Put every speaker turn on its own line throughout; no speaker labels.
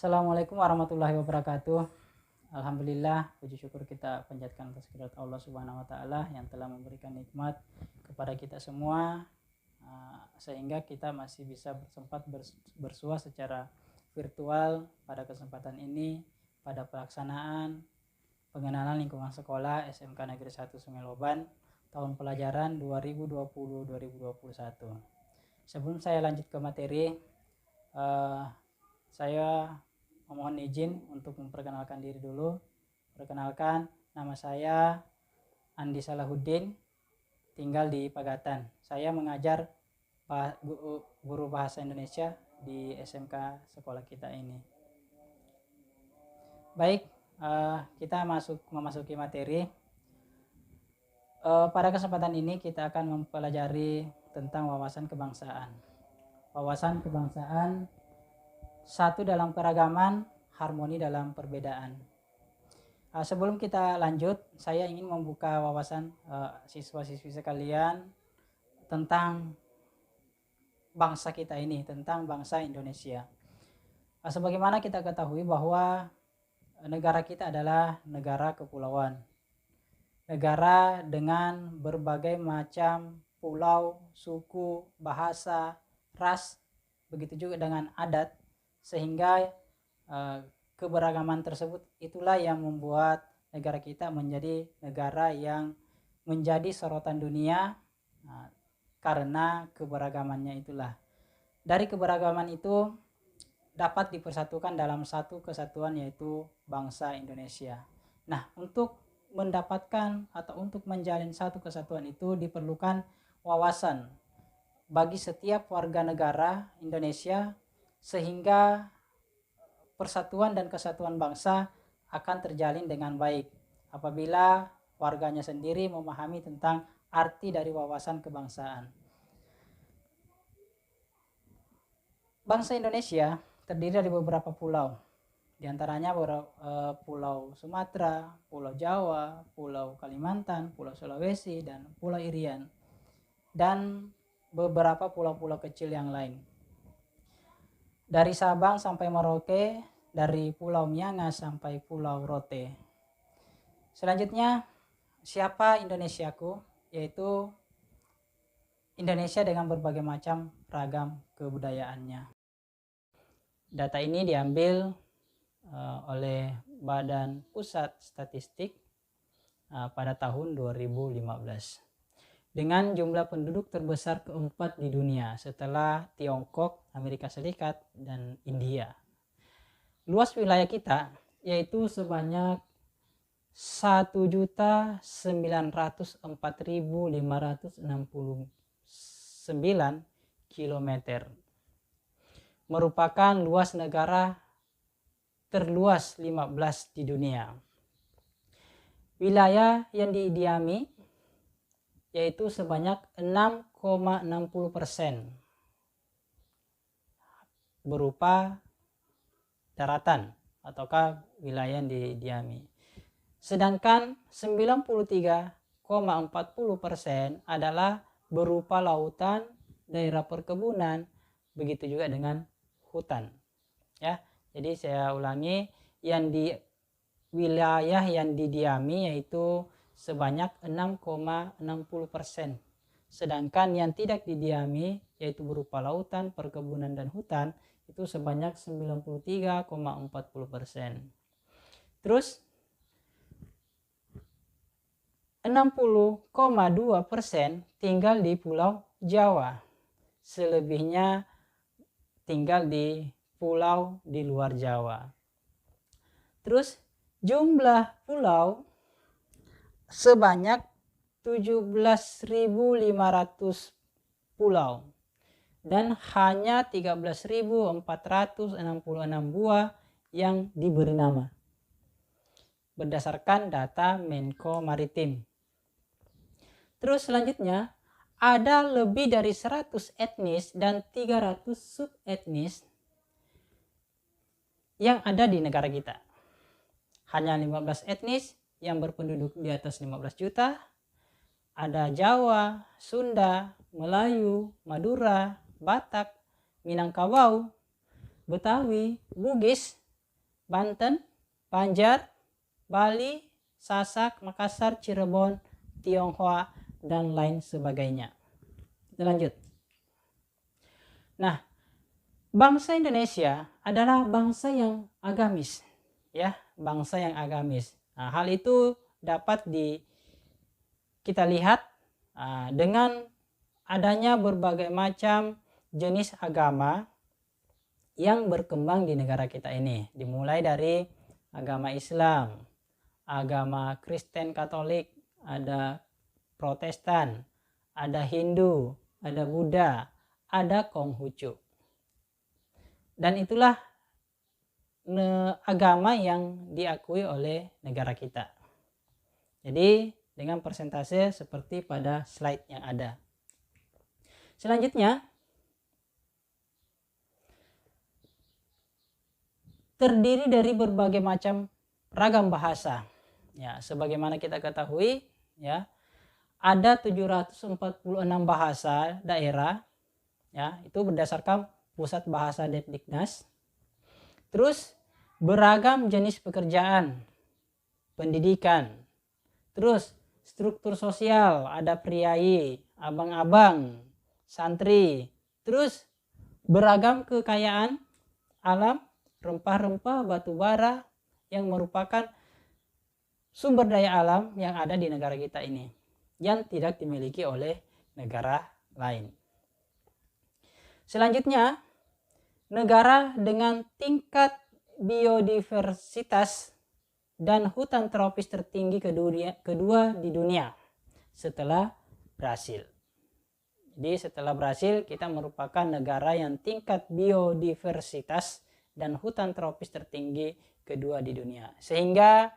Assalamualaikum warahmatullahi wabarakatuh. Alhamdulillah, puji syukur kita panjatkan atas kehadirat Allah Subhanahu wa taala yang telah memberikan nikmat kepada kita semua, sehingga kita masih bisa sempat bersua secara virtual pada kesempatan ini pada pelaksanaan pengenalan lingkungan sekolah SMK Negeri 1 Sungai Loban tahun pelajaran 2020-2021. Sebelum saya lanjut ke materi, saya memohon izin untuk memperkenalkan diri dulu. Perkenalkan, nama saya Andi Salahuddin, tinggal di Pagatan. Saya mengajar guru bahasa Indonesia di SMK sekolah kita ini. Baik, kita memasuki materi. Pada kesempatan ini kita akan mempelajari tentang wawasan kebangsaan. Wawasan kebangsaan, satu dalam keragaman, harmoni dalam perbedaan. Sebelum kita lanjut, saya ingin membuka wawasan siswa-siswi sekalian tentang bangsa kita ini, tentang bangsa Indonesia. Sebagaimana kita ketahui bahwa negara kita adalah negara kepulauan. Negara dengan berbagai macam pulau, suku, bahasa, ras, begitu juga dengan adat, sehingga keberagaman tersebut itulah yang membuat negara kita menjadi negara yang menjadi sorotan dunia, karena keberagamannya itulah. Dari keberagaman itu dapat dipersatukan dalam satu kesatuan, yaitu bangsa Indonesia. Nah, untuk mendapatkan atau untuk menjalin satu kesatuan itu diperlukan wawasan bagi setiap warga negara Indonesia, sehingga persatuan dan kesatuan bangsa akan terjalin dengan baik apabila warganya sendiri memahami tentang arti dari wawasan kebangsaan. Bangsa Indonesia terdiri dari beberapa pulau, di antaranya Pulau Sumatera, Pulau Jawa, Pulau Kalimantan, Pulau Sulawesi, dan Pulau Irian, dan beberapa pulau-pulau kecil yang lain. Dari Sabang sampai Merauke, dari Pulau Miangas sampai Pulau Rote. Selanjutnya, siapa Indonesiaku? Yaitu Indonesia dengan berbagai macam ragam kebudayaannya. Data ini diambil oleh Badan Pusat Statistik pada tahun 2015. Dengan jumlah penduduk terbesar keempat di dunia setelah Tiongkok, Amerika Serikat, dan India. Luas wilayah kita yaitu sebanyak 1.904.569 km. Merupakan luas negara terluas 15 di dunia. Wilayah yang didiami yaitu sebanyak 6,60% berupa daratan ataukah wilayah yang didiami. Sedangkan 93,40% adalah berupa lautan, daerah perkebunan, begitu juga dengan hutan. Ya, jadi saya ulangi, wilayah yang didiami yaitu sebanyak 6,60%. Sedangkan yang tidak didiami yaitu berupa lautan, perkebunan, dan hutan itu sebanyak 93,40%. Terus 60,2% tinggal di Pulau Jawa. Selebihnya tinggal di pulau di luar Jawa. Terus jumlah pulau sebanyak 17.500 pulau dan hanya 13.466 buah yang diberi nama berdasarkan data Menko Maritim. Terus selanjutnya, ada lebih dari 100 etnis dan 300 subetnis yang ada di negara kita. Hanya 15 etnis yang berpenduduk di atas 15 juta. Ada Jawa, Sunda, Melayu, Madura, Batak, Minangkabau, Betawi, Bugis, Banten, Banjar, Bali, Sasak, Makassar, Cirebon, Tionghoa, dan lain sebagainya. Kita lanjut. Nah, bangsa Indonesia adalah bangsa yang agamis, ya, bangsa yang agamis. Nah, hal itu dapat kita lihat dengan adanya berbagai macam jenis agama yang berkembang di negara kita ini. Dimulai dari agama Islam, agama Kristen Katolik, ada Protestan, ada Hindu, ada Buddha, ada Konghucu. Dan itulah agama yang diakui oleh negara kita. Jadi dengan persentase seperti pada slide yang ada. Selanjutnya, terdiri dari berbagai macam ragam bahasa. Ya, sebagaimana kita ketahui, ya, ada 746 bahasa daerah, ya, itu berdasarkan Pusat Bahasa Depdiknas. Terus beragam jenis pekerjaan, pendidikan, terus struktur sosial, ada priai, abang-abang, santri, terus beragam kekayaan alam, rempah-rempah, batu bara yang merupakan sumber daya alam yang ada di negara kita ini yang tidak dimiliki oleh negara lain. Selanjutnya, negara dengan tingkat biodiversitas dan hutan tropis tertinggi kedua di dunia setelah Brasil. Jadi setelah Brasil, kita merupakan negara yang tingkat biodiversitas dan hutan tropis tertinggi kedua di dunia. Sehingga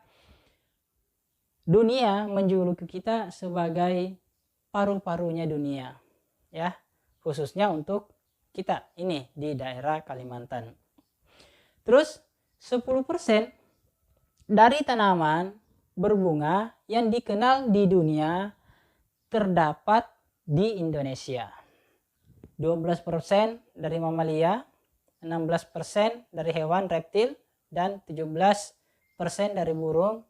dunia menjuluki kita sebagai paru-parunya dunia, ya, khususnya untuk kita ini di daerah Kalimantan. Terus 10% dari tanaman berbunga yang dikenal di dunia terdapat di Indonesia. 12% dari mamalia, 16% dari hewan reptil, dan 17% dari burung,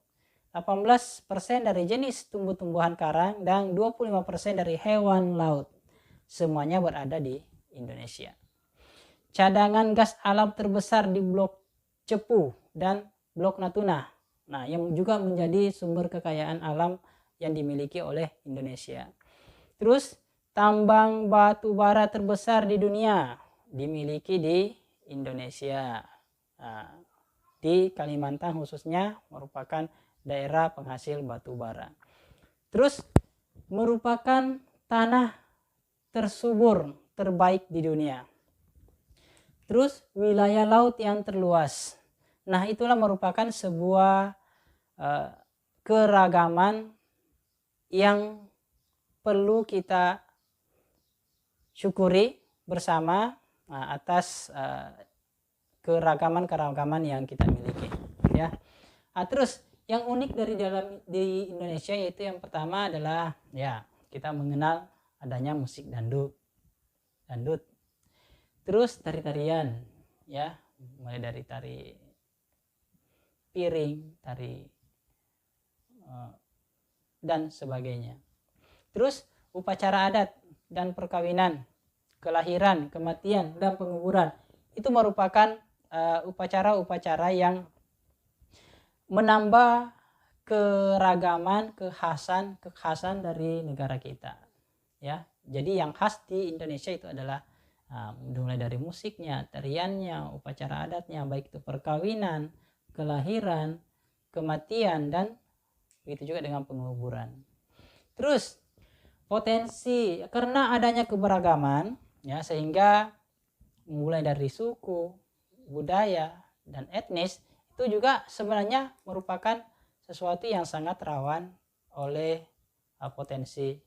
18% dari jenis tumbuh-tumbuhan karang, dan 25% dari hewan laut. Semuanya berada di Indonesia. Cadangan gas alam terbesar di Blok Cepu dan Blok Natuna. Nah, yang juga menjadi sumber kekayaan alam yang dimiliki oleh Indonesia. Terus tambang batu bara terbesar di dunia dimiliki di Indonesia. Nah, di Kalimantan khususnya merupakan daerah penghasil batu bara. Terus merupakan tanah tersubur terbaik di dunia. Terus wilayah laut yang terluas. Nah, itulah merupakan sebuah keragaman yang perlu kita syukuri bersama atas keragaman yang kita miliki, ya. Terus yang unik di Indonesia yaitu yang pertama adalah, ya, kita mengenal adanya musik dangdut. Terus tari-tarian, ya, mulai dari tari piring, tari dan sebagainya. Terus upacara adat dan perkawinan, kelahiran, kematian, dan penguburan itu merupakan upacara-upacara yang menambah keragaman, kekhasan dari negara kita, ya. Jadi yang khas di Indonesia itu adalah mulai dari musiknya, tariannya, upacara adatnya, baik itu perkawinan, kelahiran, kematian, dan begitu juga dengan penguburan. Terus potensi karena adanya keberagaman, ya, sehingga mulai dari suku, budaya, dan etnis itu juga sebenarnya merupakan sesuatu yang sangat rawan oleh potensi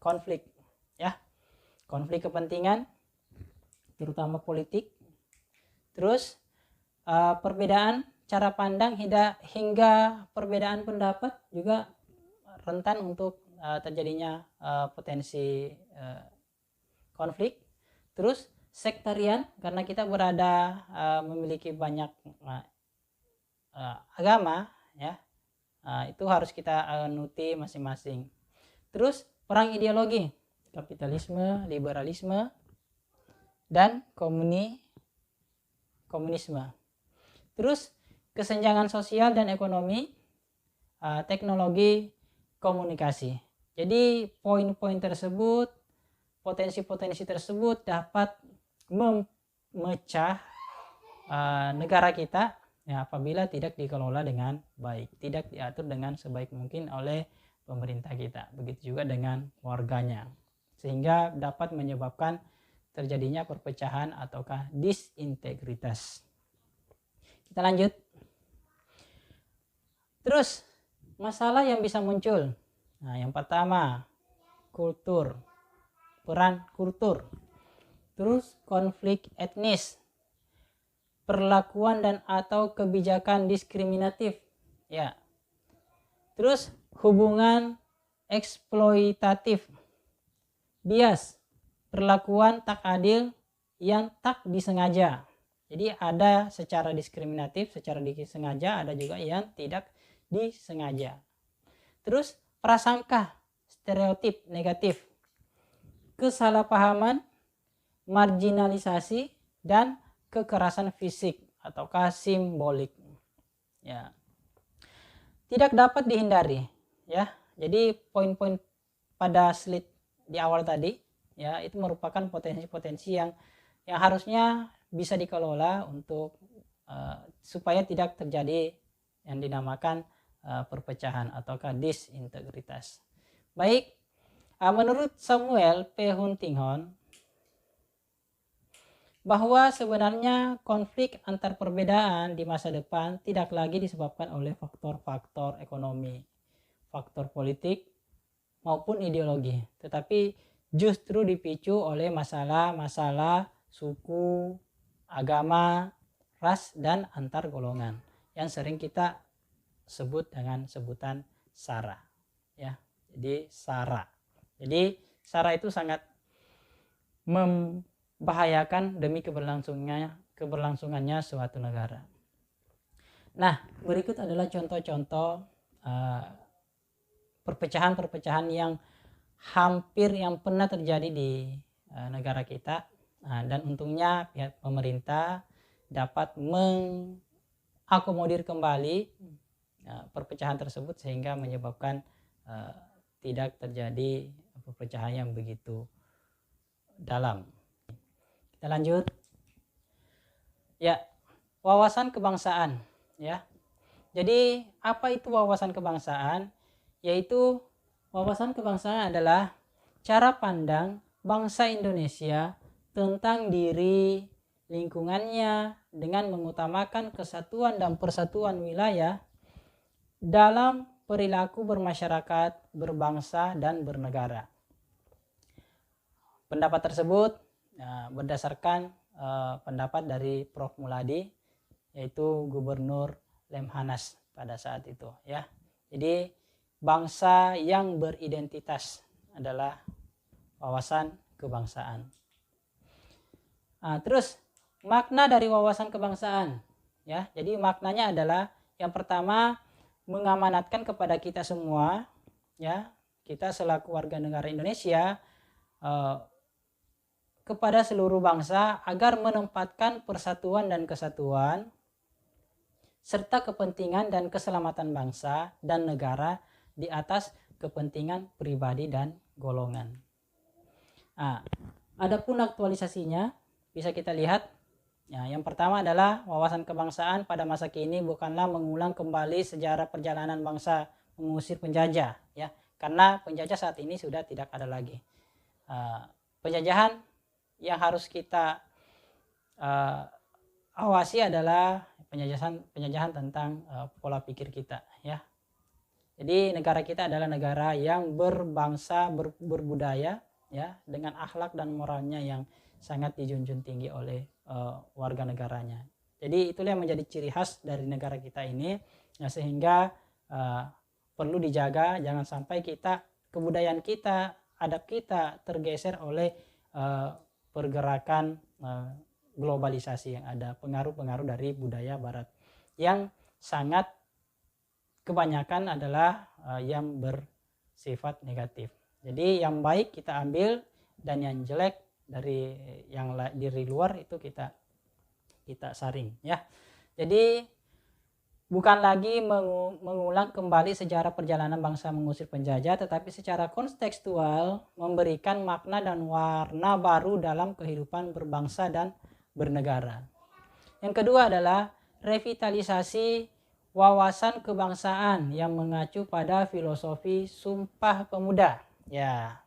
konflik, ya, konflik kepentingan terutama politik. Terus perbedaan cara pandang hingga perbedaan pendapat juga rentan untuk terjadinya potensi konflik. Terus sektarian karena kita memiliki banyak agama, ya, itu harus kita anuti masing-masing. Terus perang ideologi, kapitalisme, liberalisme, dan komunisme. Terus kesenjangan sosial dan ekonomi, teknologi, komunikasi. Jadi poin-poin tersebut, potensi-potensi tersebut dapat memecah negara kita, ya, apabila tidak dikelola dengan baik, tidak diatur dengan sebaik mungkin oleh pemerintah kita. Begitu juga dengan warganya, sehingga dapat menyebabkan terjadinya perpecahan ataukah disintegritas. Kita lanjut. Terus masalah yang bisa muncul. Nah, yang pertama, kultur. Peran kultur. Terus konflik etnis. Perlakuan dan atau kebijakan diskriminatif. Ya. Terus hubungan eksploitatif. Bias. Perlakuan tak adil yang tak disengaja. Jadi ada secara diskriminatif, secara disengaja, ada juga yang tidak disengaja. Terus prasangka, stereotip negatif, kesalahpahaman, marginalisasi, dan kekerasan fisik ataukah simbolik. Ya. Tidak dapat dihindari, ya. Jadi poin-poin pada slide di awal tadi, ya, itu merupakan potensi-potensi yang harusnya bisa dikelola untuk supaya tidak terjadi yang dinamakan perpecahan ataukah disintegritas. Baik, menurut Samuel P. Huntington, bahwa sebenarnya konflik antar perbedaan di masa depan tidak lagi disebabkan oleh faktor-faktor ekonomi, faktor politik, maupun ideologi, tetapi justru dipicu oleh masalah-masalah suku, agama, ras, dan antar golongan yang sering kita sebut dengan sebutan SARA, ya. Jadi SARA. Jadi SARA itu sangat membahayakan demi keberlangsungannya suatu negara. Nah, berikut adalah contoh-contoh perpecahan-perpecahan yang hampir yang pernah terjadi di negara kita. Dan untungnya pihak pemerintah dapat mengakomodir kembali perpecahan tersebut sehingga menyebabkan tidak terjadi perpecahan yang begitu dalam. Kita lanjut. Ya, wawasan kebangsaan, ya. Jadi apa itu wawasan kebangsaan? Yaitu wawasan kebangsaan adalah cara pandang bangsa Indonesia tentang diri, lingkungannya dengan mengutamakan kesatuan dan persatuan wilayah dalam perilaku bermasyarakat, berbangsa, dan bernegara. Pendapat tersebut berdasarkan pendapat dari Prof. Muladi, yaitu Gubernur Lemhanas pada saat itu, ya. Jadi bangsa yang beridentitas adalah wawasan kebangsaan. Terus makna dari wawasan kebangsaan, ya. Jadi maknanya adalah yang pertama, mengamanatkan kepada kita semua, ya, kita selaku warga negara Indonesia, kepada seluruh bangsa agar menempatkan persatuan dan kesatuan serta kepentingan dan keselamatan bangsa dan negara di atas kepentingan pribadi dan golongan. Adapun aktualisasinya bisa kita lihat. Ya, yang pertama adalah wawasan kebangsaan pada masa kini bukanlah mengulang kembali sejarah perjalanan bangsa mengusir penjajah, ya, karena penjajah saat ini sudah tidak ada lagi. Penjajahan yang harus kita awasi adalah penjajahan tentang pola pikir kita, ya. Jadi negara kita adalah negara yang berbangsa, berbudaya, ya, dengan akhlak dan moralnya yang sangat dijunjung tinggi oleh warga negaranya. Jadi itulah yang menjadi ciri khas dari negara kita ini, ya, sehingga perlu dijaga, jangan sampai kebudayaan kita, adab kita tergeser oleh pergerakan globalisasi yang ada, pengaruh-pengaruh dari budaya barat yang sangat kebanyakan adalah yang bersifat negatif. Jadi yang baik kita ambil dan yang jelek dari luar itu kita saring ya. Jadi bukan lagi mengulang kembali sejarah perjalanan bangsa mengusir penjajah, tetapi secara kontekstual memberikan makna dan warna baru dalam kehidupan berbangsa dan bernegara. Yang kedua adalah revitalisasi wawasan kebangsaan yang mengacu pada filosofi Sumpah Pemuda. Ya,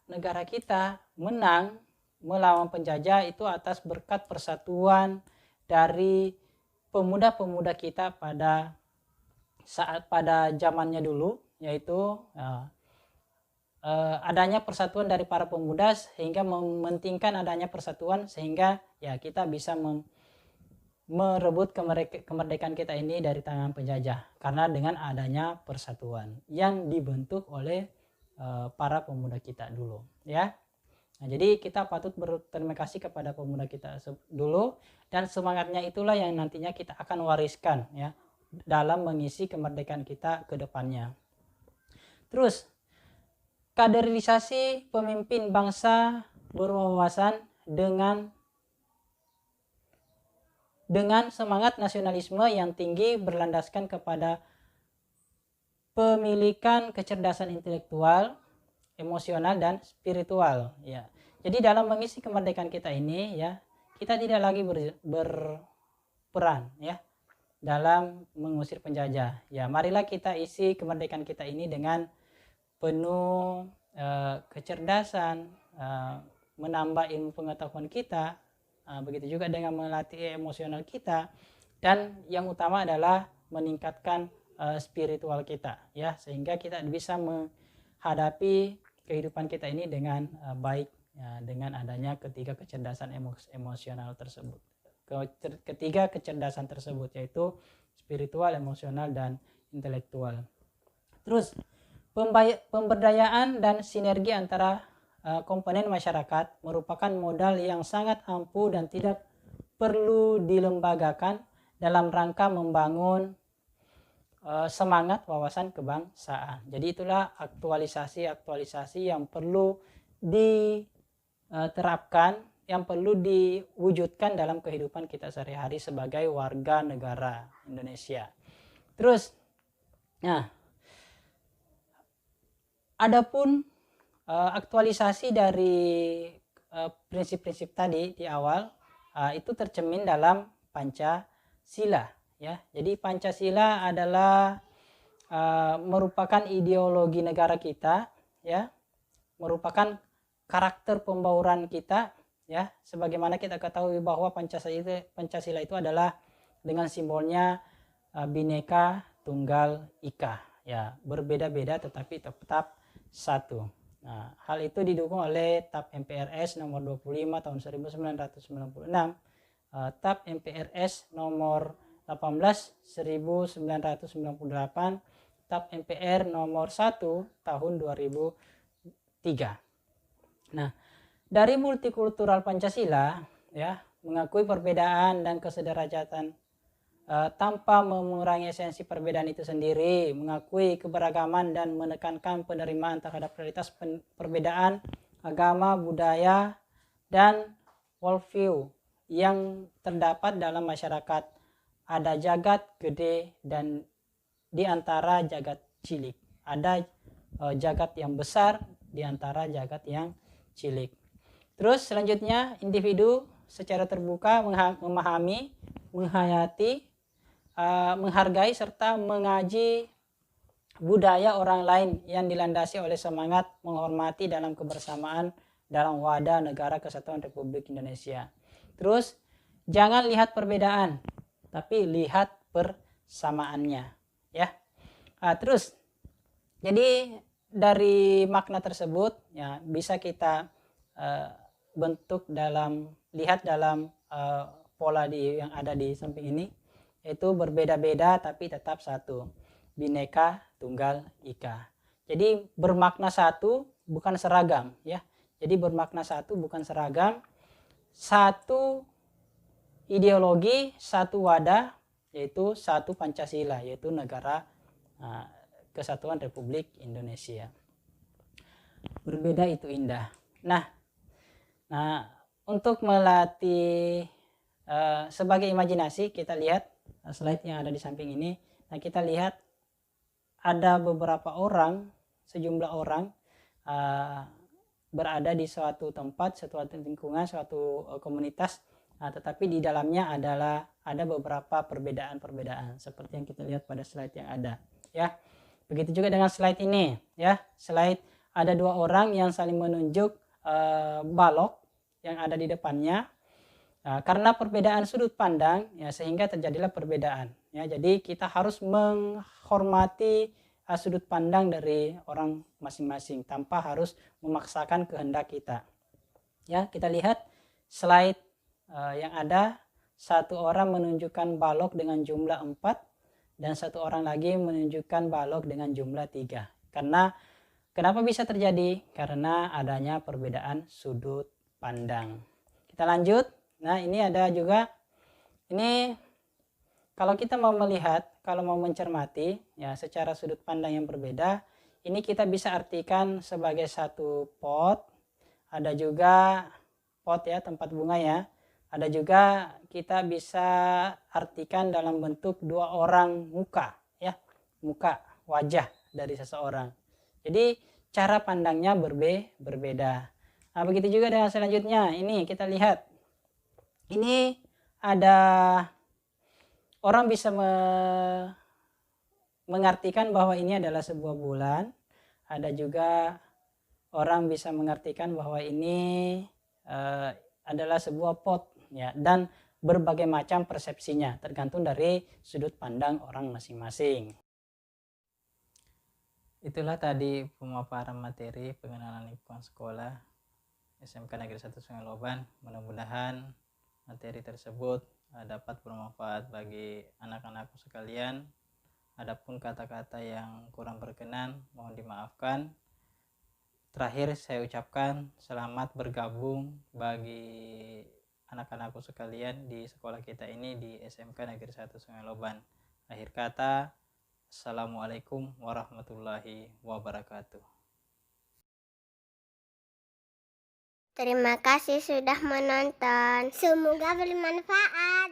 negara kita menang melawan penjajah itu atas berkat persatuan dari pemuda-pemuda kita pada zamannya dulu, yaitu adanya persatuan dari para pemuda sehingga mementingkan adanya persatuan sehingga ya kita bisa merebut kemerdekaan kita ini dari tangan penjajah karena dengan adanya persatuan yang dibentuk oleh para pemuda kita dulu ya. Nah, jadi kita patut berterima kasih kepada pemuda kita dulu dan semangatnya itulah yang nantinya kita akan wariskan ya dalam mengisi kemerdekaan kita ke depannya. Terus kaderisasi pemimpin bangsa berwawasan dengan semangat nasionalisme yang tinggi berlandaskan kepada pemilikan kecerdasan intelektual, emosional dan spiritual ya. Jadi dalam mengisi kemerdekaan kita ini ya, kita tidak lagi berperan ya dalam mengusir penjajah. Ya, marilah kita isi kemerdekaan kita ini dengan penuh kecerdasan, menambah ilmu pengetahuan kita, begitu juga dengan melatih emosional kita, dan yang utama adalah meningkatkan spiritual kita ya, sehingga kita bisa menghadapi kehidupan kita ini dengan baik ya, dengan adanya ketiga kecerdasan emosional tersebut. Ketiga kecerdasan tersebut yaitu spiritual, emosional dan intelektual. Terus pemberdayaan dan sinergi antara komponen masyarakat merupakan modal yang sangat ampuh dan tidak perlu dilembagakan dalam rangka membangun semangat wawasan kebangsaan. Jadi itulah aktualisasi yang perlu diterapkan, yang perlu diwujudkan dalam kehidupan kita sehari-hari sebagai warga negara Indonesia. Terus, nah, adapun aktualisasi dari prinsip-prinsip tadi di awal itu tercermin dalam Pancasila. Ya, jadi Pancasila adalah merupakan ideologi negara kita, ya, merupakan karakter pembauran kita, ya. Sebagaimana kita ketahui bahwa Pancasila itu adalah dengan simbolnya Bhinneka Tunggal Ika, ya, berbeda-beda tetapi tetap satu. Nah, hal itu didukung oleh TAP MPRS nomor 25 tahun 1996, TAP MPRS nomor 18 1998, TAP MPR nomor 1 tahun 2003. Nah, dari multikultural Pancasila ya mengakui perbedaan dan kesederajatan tanpa mengurangi esensi perbedaan itu sendiri, mengakui keberagaman dan menekankan penerimaan terhadap realitas perbedaan agama, budaya dan worldview yang terdapat dalam masyarakat. Ada jagat gede dan di antara jagat cilik. Ada jagat yang besar di antara jagat yang cilik. Terus selanjutnya individu secara terbuka memahami, menghayati, menghargai serta mengaji budaya orang lain yang dilandasi oleh semangat menghormati dalam kebersamaan dalam wadah negara kesatuan Republik Indonesia. Terus jangan lihat perbedaan, tapi lihat persamaannya, ya. Terus, jadi dari makna tersebut, ya bisa kita lihat dalam pola yang ada di samping ini, yaitu berbeda-beda tapi tetap satu, Bhinneka Tunggal Ika. Jadi bermakna satu, bukan seragam, ya. Jadi bermakna satu, bukan seragam, satu ideologi, satu wadah, yaitu satu Pancasila, yaitu Negara Kesatuan Republik Indonesia. Berbeda itu indah. Nah untuk melatih sebagai imajinasi, kita lihat slide yang ada di samping ini. Nah, kita lihat ada beberapa orang, sejumlah orang berada di suatu tempat, suatu lingkungan, suatu komunitas, tetapi di dalamnya ada beberapa perbedaan-perbedaan seperti yang kita lihat pada slide yang ada, ya. Begitu juga dengan slide ini, ya. Slide ada dua orang yang saling menunjuk balok yang ada di depannya. Karena perbedaan sudut pandang, ya, sehingga terjadilah perbedaan, ya. Jadi kita harus menghormati sudut pandang dari orang masing-masing tanpa harus memaksakan kehendak kita, ya. Kita lihat slide yang ada, satu orang menunjukkan balok dengan jumlah 4 dan satu orang lagi menunjukkan balok dengan jumlah 3. Kenapa bisa terjadi? Karena adanya perbedaan sudut pandang. Kita lanjut. Nah, ini ada juga, ini kalau kita mau melihat, kalau mau mencermati, ya, secara sudut pandang yang berbeda, ini kita bisa artikan sebagai satu pot. Ada juga pot, ya, tempat bunga, ya. Ada juga kita bisa artikan dalam bentuk dua orang muka, ya, muka, wajah dari seseorang. Jadi cara pandangnya berbeda. Nah, begitu juga dengan selanjutnya. Ini kita lihat. Ini ada orang bisa mengartikan bahwa ini adalah sebuah bulan. Ada juga orang bisa mengartikan bahwa ini adalah sebuah pot, ya, dan berbagai macam persepsinya tergantung dari sudut pandang orang masing-masing. Itulah tadi pemaparan materi pengenalan lingkungan sekolah SMK Negeri 1 Sungai Loban. Mudah-mudahan materi tersebut dapat bermanfaat bagi anak-anakku sekalian. Adapun kata-kata yang kurang berkenan mohon dimaafkan. Terakhir saya ucapkan selamat bergabung bagi anak-anakku sekalian di sekolah kita ini di SMK Negeri 1 Sungai Loban. Akhir kata, Assalamualaikum warahmatullahi wabarakatuh.
Terima kasih sudah menonton. Semoga bermanfaat.